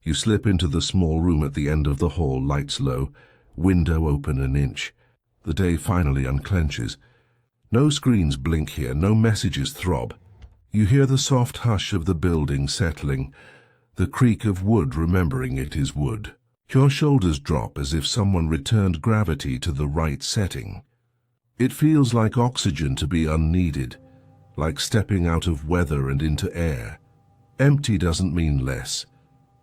You slip into the small room at the end of the hall, lights low, window open an inch. The day finally unclenches. No screens blink here, no messages throb. You hear the soft hush of the building settling, the creak of wood remembering it is wood. Your shoulders drop as if someone returned gravity to the right setting. It feels like oxygen to be unneeded, like stepping out of weather and into air. Empty doesn't mean less.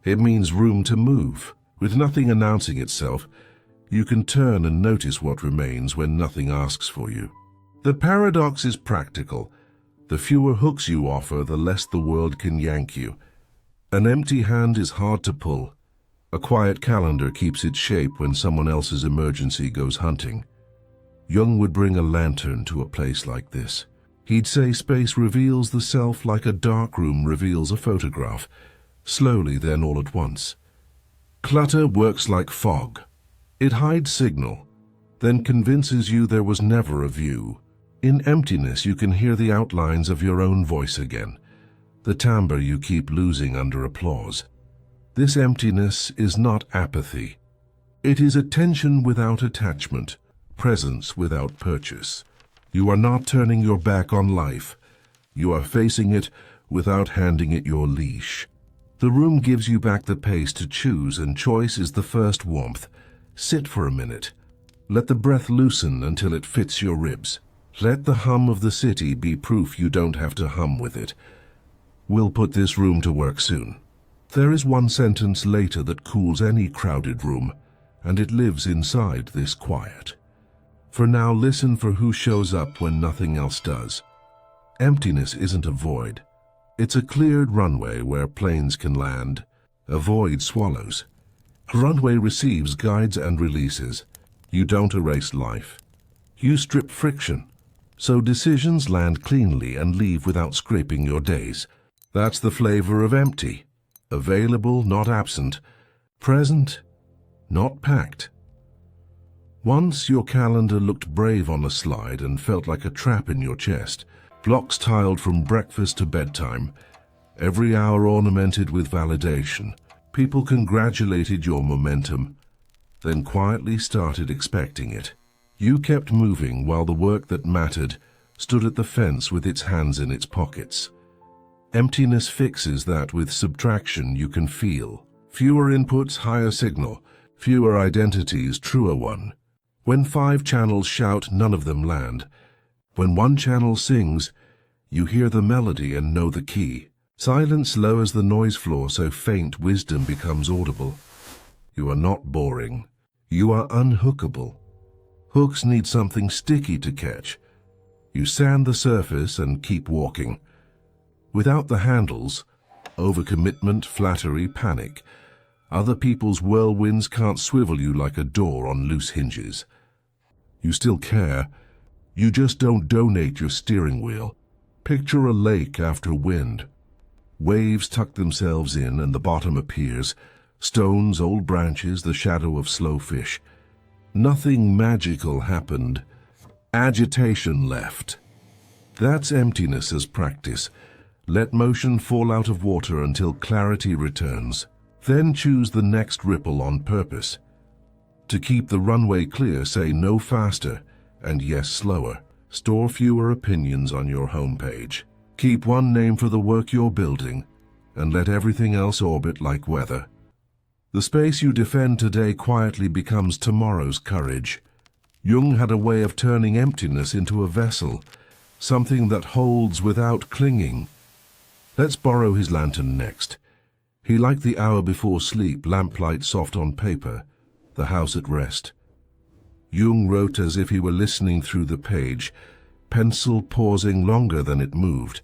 It means room to move. With nothing announcing itself, you can turn and notice what remains when nothing asks for you. The paradox is practical. The fewer hooks you offer, the less the world can yank you. An empty hand is hard to pull. A quiet calendar keeps its shape when someone else's emergency goes hunting. Jung would bring a lantern to a place like this. He'd say space reveals the self like a dark room reveals a photograph, slowly then all at once. Clutter works like fog. It hides signal, then convinces you there was never a view. In emptiness you can hear the outlines of your own voice again, the timbre you keep losing under applause. This emptiness is not apathy. It is attention without attachment, presence without purchase. You are not turning your back on life. You are facing it without handing it your leash. The room gives you back the pace to choose, and choice is the first warmth. Sit for a minute. Let the breath loosen until it fits your ribs. Let the hum of the city be proof you don't have to hum with it. We'll put this room to work soon. There is one sentence later that cools any crowded room, and it lives inside this quiet. For now, listen for who shows up when nothing else does. Emptiness isn't a void. It's a cleared runway where planes can land. A void swallows. A runway receives, guides, and releases. You don't erase life. You strip friction, so decisions land cleanly and leave without scraping your days. That's the flavor of empty. Available, not absent. Present, not packed. Once your calendar looked brave on a slide and felt like a trap in your chest. Blocks tiled from breakfast to bedtime, every hour ornamented with validation. People congratulated your momentum, then quietly started expecting it. You kept moving while the work that mattered stood at the fence with its hands in its pockets. Emptiness fixes that with subtraction you can feel. Fewer inputs, higher signal. Fewer identities, truer one. When 5 channels shout, none of them land. When one channel sings, you hear the melody and know the key. Silence lowers the noise floor so faint wisdom becomes audible. You are not boring. You are unhookable. Hooks need something sticky to catch. You sand the surface and keep walking. Without the handles, overcommitment, flattery, panic. Other people's whirlwinds can't swivel you like a door on loose hinges. You still care. You just don't donate your steering wheel. Picture a lake after wind. Waves tuck themselves in and the bottom appears. Stones, old branches, the shadow of slow fish. Nothing magical happened. Agitation left. That's emptiness as practice. Let motion fall out of water until clarity returns. Then choose the next ripple on purpose. To keep the runway clear, say no faster and yes slower. Store fewer opinions on your homepage. Keep one name for the work you're building and let everything else orbit like weather. The space you defend today quietly becomes tomorrow's courage. Jung had a way of turning emptiness into a vessel, something that holds without clinging. Let's borrow his lantern next. He liked the hour before sleep, lamplight soft on paper, the house at rest. Jung wrote as if he were listening through the page, pencil pausing longer than it moved.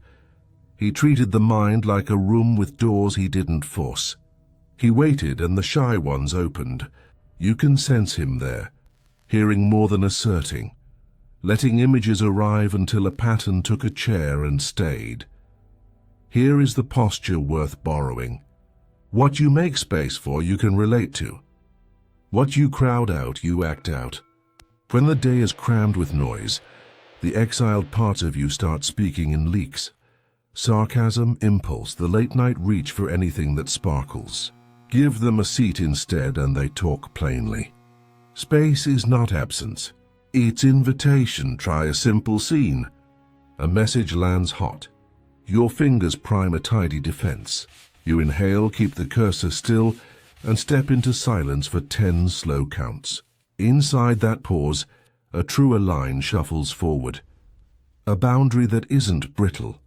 He treated the mind like a room with doors he didn't force. He waited and the shy ones opened. You can sense him there, hearing more than asserting, letting images arrive until a pattern took a chair and stayed. Here is the posture worth borrowing. What you make space for, you can relate to. What you crowd out, you act out. When the day is crammed with noise, the exiled parts of you start speaking in leaks. Sarcasm, impulse, the late-night reach for anything that sparkles. Give them a seat instead and they talk plainly. Space is not absence. It's invitation. Try a simple scene. A message lands hot. Your fingers prime a tidy defense. You inhale, keep the cursor still, and step into silence for 10 slow counts. Inside that pause, a truer line shuffles forward. A boundary that isn't brittle.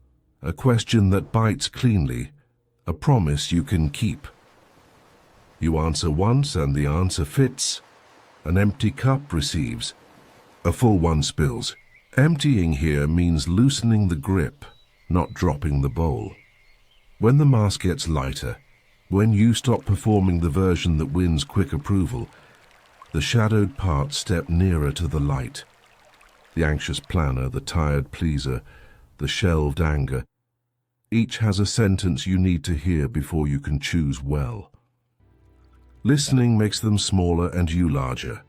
A question that bites cleanly. A promise you can keep. You answer once and the answer fits. An empty cup receives. A full one spills. Emptying here means loosening the grip, not dropping the bowl. When the mask gets lighter, when you stop performing the version that wins quick approval, the shadowed parts step nearer to the light. The anxious planner, the tired pleaser, the shelved anger. Each has a sentence you need to hear before you can choose well. Listening makes them smaller and you larger.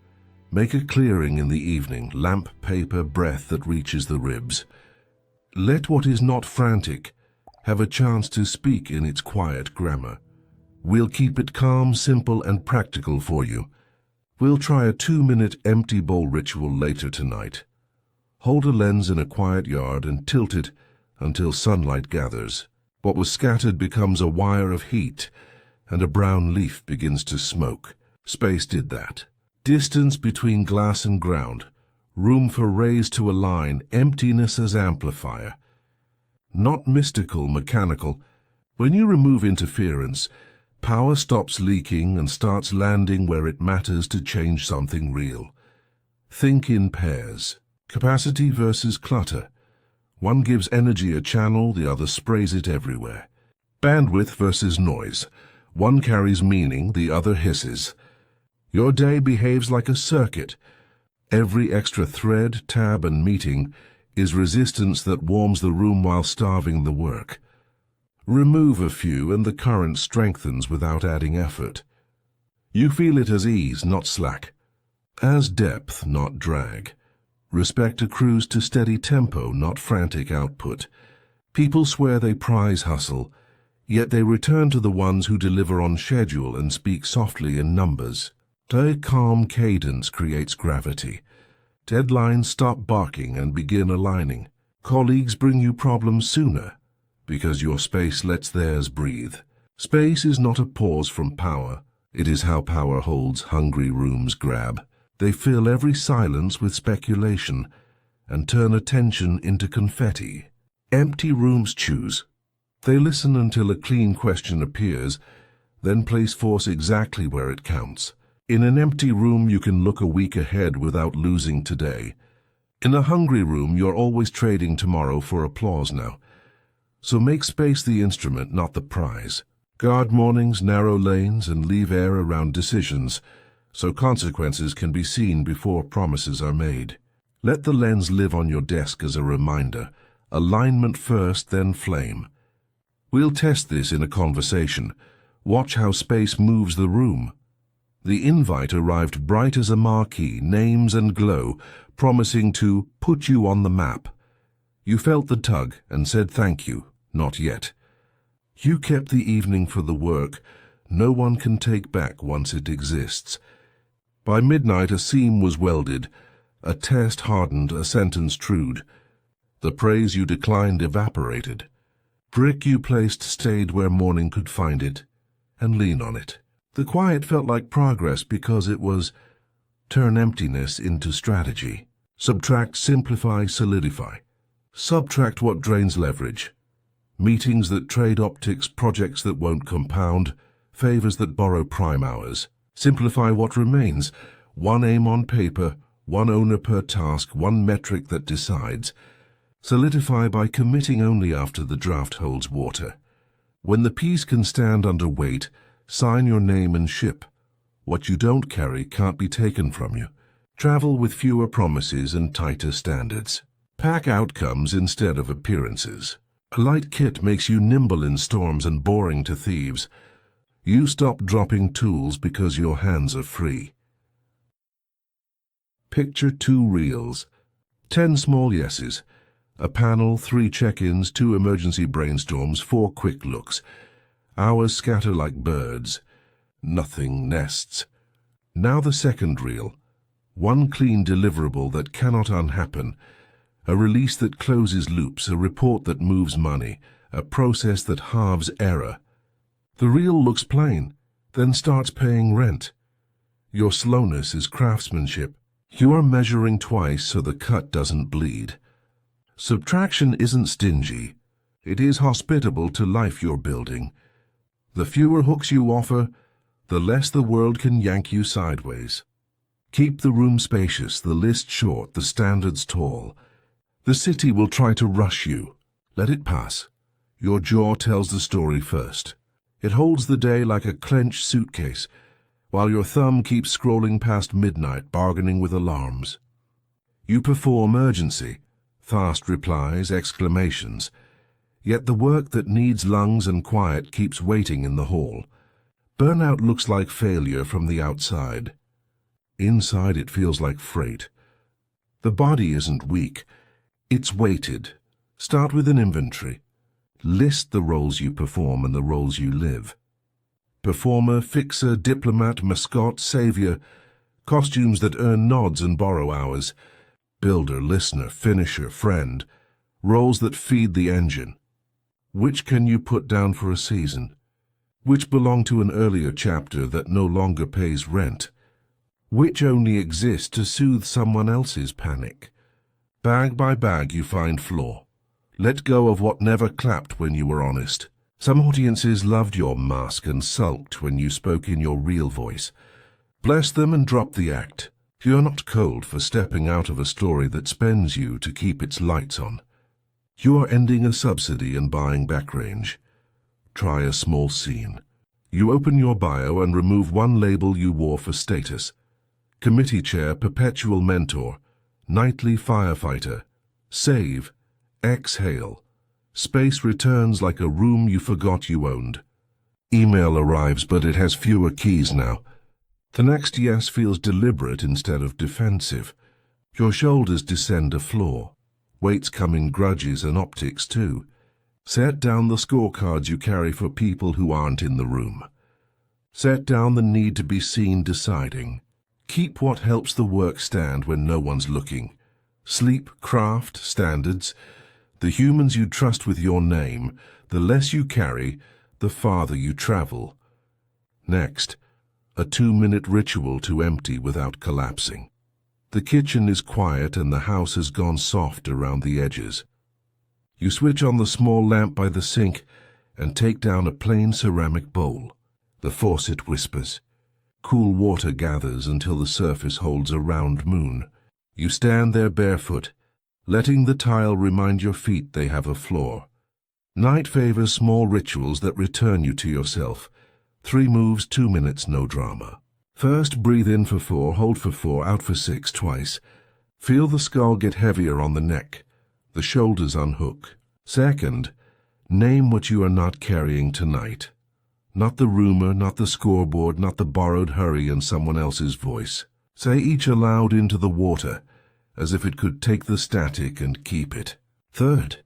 Make a clearing in the evening, lamp, paper, breath that reaches the ribs. Let what is not frantic have a chance to speak in its quiet grammar. We'll keep it calm, simple, and practical for you. We'll try a 2-minute empty bowl ritual later tonight. Hold a lens in a quiet yard and tilt it until sunlight gathers. What was scattered becomes a wire of heat, and a brown leaf begins to smoke. Space did that. Distance between glass and ground. Room for rays to align, emptiness as amplifier. Not mystical, mechanical. When you remove interference, power stops leaking and starts landing where it matters to change something real. Think in pairs. Capacity versus clutter. One gives energy a channel, the other sprays it everywhere. Bandwidth versus noise. One carries meaning, the other hisses. Your day behaves like a circuit. Every extra thread, tab, and meeting is resistance that warms the room while starving the work. Remove a few and the current strengthens without adding effort. You feel it as ease, not slack. As depth, not drag. Respect accrues to steady tempo, not frantic output. People swear they prize hustle, yet they return to the ones who deliver on schedule and speak softly in numbers. A calm cadence creates gravity. Deadlines stop barking and begin aligning. Colleagues bring you problems sooner, because your space lets theirs breathe. Space is not a pause from power. It is how power holds hungry rooms grab. They fill every silence with speculation and turn attention into confetti. Empty rooms choose. They listen until a clean question appears, then place force exactly where it counts. In an empty room, you can look a week ahead without losing today. In a hungry room, you're always trading tomorrow for applause now. So make space the instrument, not the prize. Guard mornings, narrow lanes, and leave air around decisions, so consequences can be seen before promises are made. Let the lens live on your desk as a reminder. Alignment first, then flame. We'll test this in a conversation. Watch how space moves the room. The invite arrived bright as a marquee, names and glow, promising to put you on the map. You felt the tug and said thank you, not yet. You kept the evening for the work no one can take back once it exists. By midnight a seam was welded, a test hardened, a sentence trued. The praise you declined evaporated. Brick you placed stayed where morning could find it, and lean on it. The quiet felt like progress because it was turn emptiness into strategy. Subtract, simplify, solidify. Subtract what drains leverage. Meetings that trade optics, projects that won't compound, favors that borrow prime hours. Simplify what remains. One aim on paper, one owner per task, one metric that decides. Solidify by committing only after the draft holds water. When the piece can stand under weight, sign your name and ship. What you don't carry can't be taken from you. Travel with fewer promises and tighter standards. Pack outcomes instead of appearances. A light kit makes you nimble in storms and boring to thieves. You stop dropping tools because your hands are free. Picture 2 reels. 10 small yeses. A panel, 3 check-ins, 2 emergency brainstorms, 4 quick looks. Hours scatter like birds. Nothing nests. Now the second reel. One clean deliverable that cannot unhappen. A release that closes loops, a report that moves money, a process that halves error. The reel looks plain, then starts paying rent. Your slowness is craftsmanship. You are measuring twice so the cut doesn't bleed. Subtraction isn't stingy. It is hospitable to life you're building. The fewer hooks you offer, the less the world can yank you sideways. Keep the room spacious, the list short, the standards tall. The city will try to rush you. Let it pass. Your jaw tells the story first. It holds the day like a clenched suitcase, while your thumb keeps scrolling past midnight, bargaining with alarms. You perform urgency, fast replies, exclamations. Yet the work that needs lungs and quiet keeps waiting in the hall. Burnout looks like failure from the outside. Inside it feels like freight. The body isn't weak. It's weighted. Start with an inventory. List the roles you perform and the roles you live. Performer, fixer, diplomat, mascot, savior. Costumes that earn nods and borrow hours. Builder, listener, finisher, friend. Roles that feed the engine. Which can you put down for a season? Which belong to an earlier chapter that no longer pays rent? Which only exist to soothe someone else's panic? Bag by bag you find flaw. Let go of what never clapped when you were honest. Some audiences loved your mask and sulked when you spoke in your real voice. Bless them and drop the act. You are not cold for stepping out of a story that spends you to keep its lights on. You are ending a subsidy and buying back range. Try a small scene. You open your bio and remove one label you wore for status. Committee chair, perpetual mentor, nightly firefighter, save, exhale. Space returns like a room you forgot you owned. Email arrives, but it has fewer keys now. The next yes feels deliberate instead of defensive. Your shoulders descend a floor. Weights come in grudges and optics too. Set down the scorecards you carry for people who aren't in the room. Set down the need to be seen deciding. Keep what helps the work stand when no one's looking. Sleep, craft, standards. The humans you trust with your name, the less you carry, the farther you travel. Next, a 2-minute ritual to empty without collapsing. The kitchen is quiet and the house has gone soft around the edges. You switch on the small lamp by the sink and take down a plain ceramic bowl. The faucet whispers. Cool water gathers until the surface holds a round moon. You stand there barefoot, letting the tile remind your feet they have a floor. Night favors small rituals that return you to yourself. 3 moves, 2 minutes, no drama. First, breathe in for 4, hold for 4, out for 6 twice. Feel the skull get heavier on the neck, the shoulders unhook. Second, name what you are not carrying tonight. Not the rumor, not the scoreboard, not the borrowed hurry in someone else's voice. Say each aloud into the water, as if it could take the static and keep it. Third,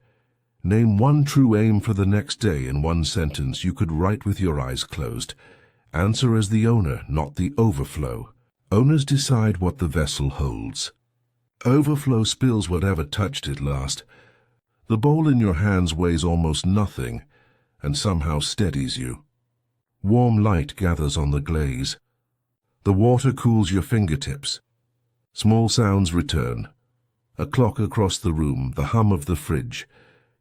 name one true aim for the next day in one sentence you could write with your eyes closed. Answer as the owner, not the overflow. Owners decide what the vessel holds. Overflow spills whatever touched it last. The bowl in your hands weighs almost nothing and somehow steadies you. Warm light gathers on the glaze. The water cools your fingertips. Small sounds return. A clock across the room, the hum of the fridge,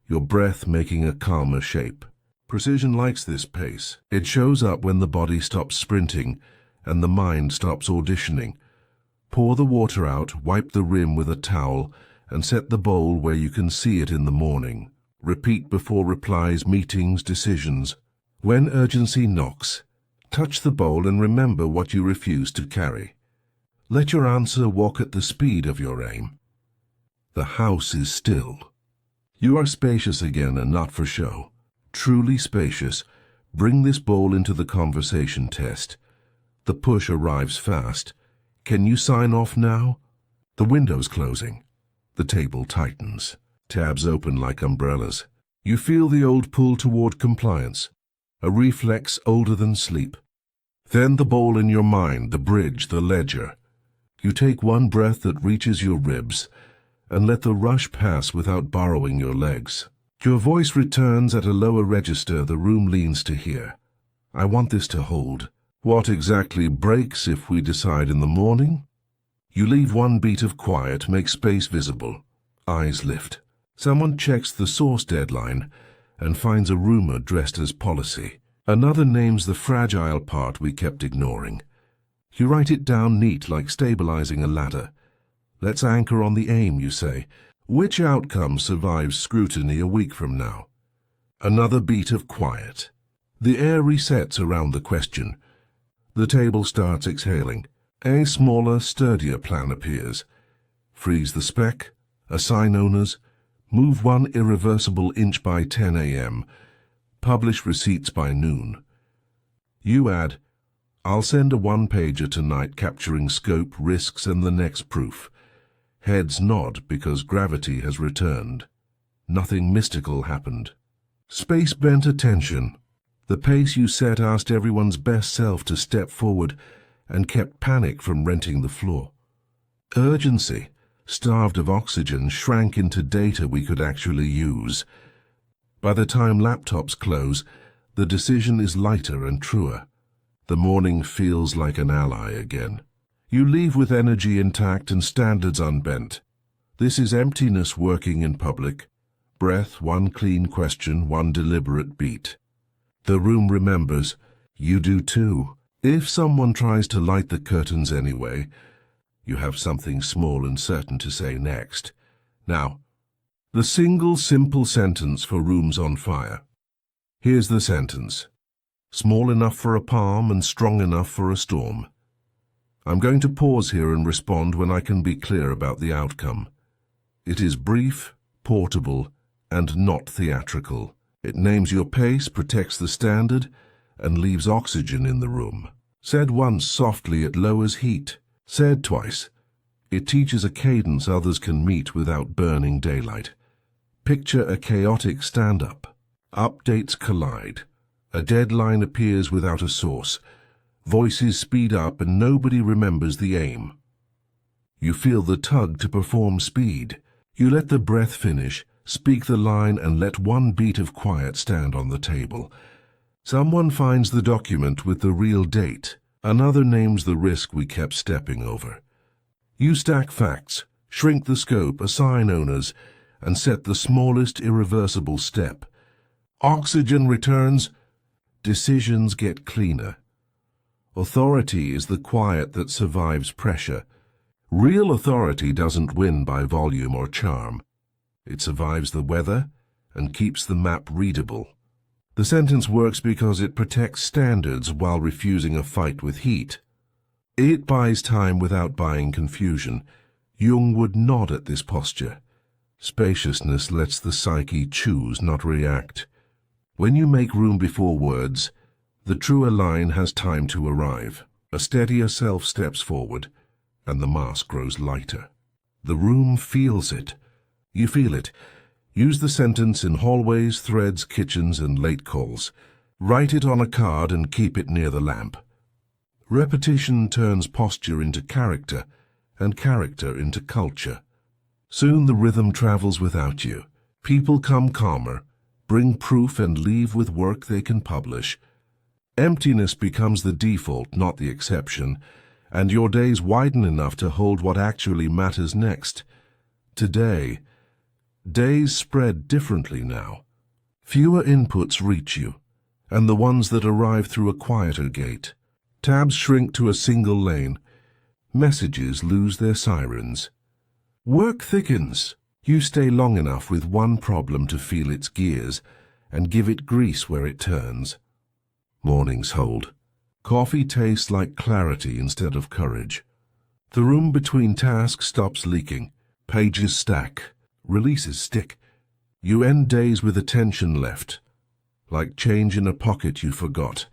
your breath making a calmer shape. Precision likes this pace. It shows up when the body stops sprinting and the mind stops auditioning. Pour the water out, wipe the rim with a towel, and set the bowl where you can see it in the morning. Repeat before replies, meetings, decisions. When urgency knocks, touch the bowl and remember what you refuse to carry. Let your answer walk at the speed of your aim. The house is still. You are spacious again and not for show. Truly spacious. Bring this bowl into the conversation test. The push arrives fast. Can you sign off now? The window's closing. The table tightens. Tabs open like umbrellas. You feel the old pull toward compliance. A reflex older than sleep. Then the bowl in your mind, the bridge, the ledger. You take one breath that reaches your ribs and let the rush pass without borrowing your legs. Your voice returns at a lower register the room leans to hear. I want this to hold. What exactly breaks if we decide in the morning? You leave one beat of quiet, make space visible. Eyes lift. Someone checks the source deadline and finds a rumor dressed as policy. Another names the fragile part we kept ignoring. You write it down neat like stabilizing a ladder. Let's anchor on the aim, you say. Which outcome survives scrutiny a week from now? Another beat of quiet. The air resets around the question. The table starts exhaling. A smaller, sturdier plan appears. Freeze the spec, assign owners, move one irreversible inch by 10 a.m., publish receipts by noon. You add, I'll send a one-pager tonight capturing scope, risks, and the next proof. Heads nod because gravity has returned. Nothing mystical happened. Space bent attention. The pace you set asked everyone's best self to step forward and kept panic from renting the floor. Urgency, starved of oxygen, shrank into data we could actually use. By the time laptops close, the decision is lighter and truer. The morning feels like an ally again. You leave with energy intact and standards unbent. This is emptiness working in public. Breath, one clean question, one deliberate beat. The room remembers. You do too. If someone tries to light the curtains anyway, you have something small and certain to say next. Now, the single simple sentence for rooms on fire. Here's the sentence. Small enough for a palm and strong enough for a storm. I'm going to pause here and respond when I can be clear about the outcome. It is brief, portable, and not theatrical. It names your pace, protects the standard, and leaves oxygen in the room. Said once softly, it lowers heat. Said twice, it teaches a cadence others can meet without burning daylight. Picture a chaotic stand-up. Updates collide. A deadline appears without a source. Voices speed up and nobody remembers the aim. You feel the tug to perform speed. You let the breath finish, speak the line, and let one beat of quiet stand on the table. Someone finds the document with the real date. Another names the risk we kept stepping over. You stack facts, shrink the scope, assign owners, and set the smallest irreversible step. Oxygen returns. Decisions get cleaner. Authority is the quiet that survives pressure. Real authority doesn't win by volume or charm. It survives the weather and keeps the map readable. The sentence works because it protects standards while refusing a fight with heat. It buys time without buying confusion. Jung would nod at this posture. Spaciousness lets the psyche choose, not react. When you make room before words, the truer line has time to arrive. A steadier self steps forward, and the mask grows lighter. The room feels it. You feel it. Use the sentence in hallways, threads, kitchens, and late calls. Write it on a card and keep it near the lamp. Repetition turns posture into character, and character into culture. Soon the rhythm travels without you. People come calmer, bring proof, and leave with work they can publish. Emptiness becomes the default, not the exception, and your days widen enough to hold what actually matters next. Today, days spread differently now. Fewer inputs reach you, and the ones that arrive through a quieter gate. Tabs shrink to a single lane. Messages lose their sirens. Work thickens. You stay long enough with one problem to feel its gears and give it grease where it turns. Mornings hold. Coffee tastes like clarity instead of courage. The room between tasks stops leaking. Pages stack. Releases stick. You end days with attention left. Like change in a pocket you forgot.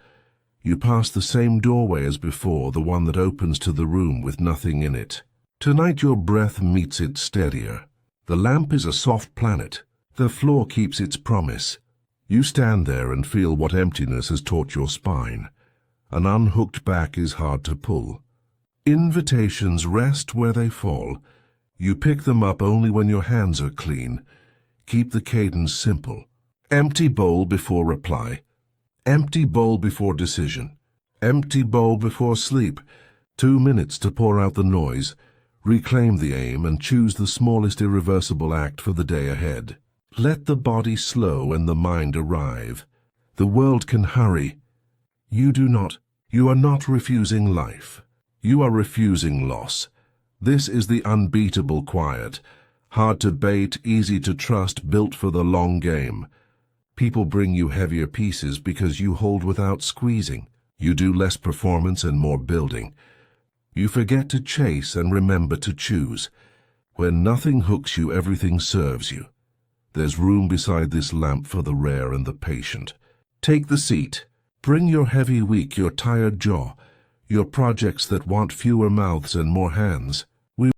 You pass the same doorway as before, the one that opens to the room with nothing in it. Tonight your breath meets it steadier. The lamp is a soft planet. The floor keeps its promise. You stand there and feel what emptiness has taught your spine. An unhooked back is hard to pull. Invitations rest where they fall. You pick them up only when your hands are clean. Keep the cadence simple. Empty bowl before reply. Empty bowl before decision. Empty bowl before sleep. 2 minutes to pour out the noise. Reclaim the aim and choose the smallest irreversible act for the day ahead. Let the body slow and the mind arrive. The world can hurry. You do not. You are not refusing life. You are refusing loss. This is the unbeatable quiet. Hard to bait, easy to trust, built for the long game. People bring you heavier pieces because you hold without squeezing. You do less performance and more building. You forget to chase and remember to choose. When nothing hooks you, everything serves you. There's room beside this lamp for the rare and the patient. Take the seat. Bring your heavy week, your tired jaw, your projects that want fewer mouths and more hands.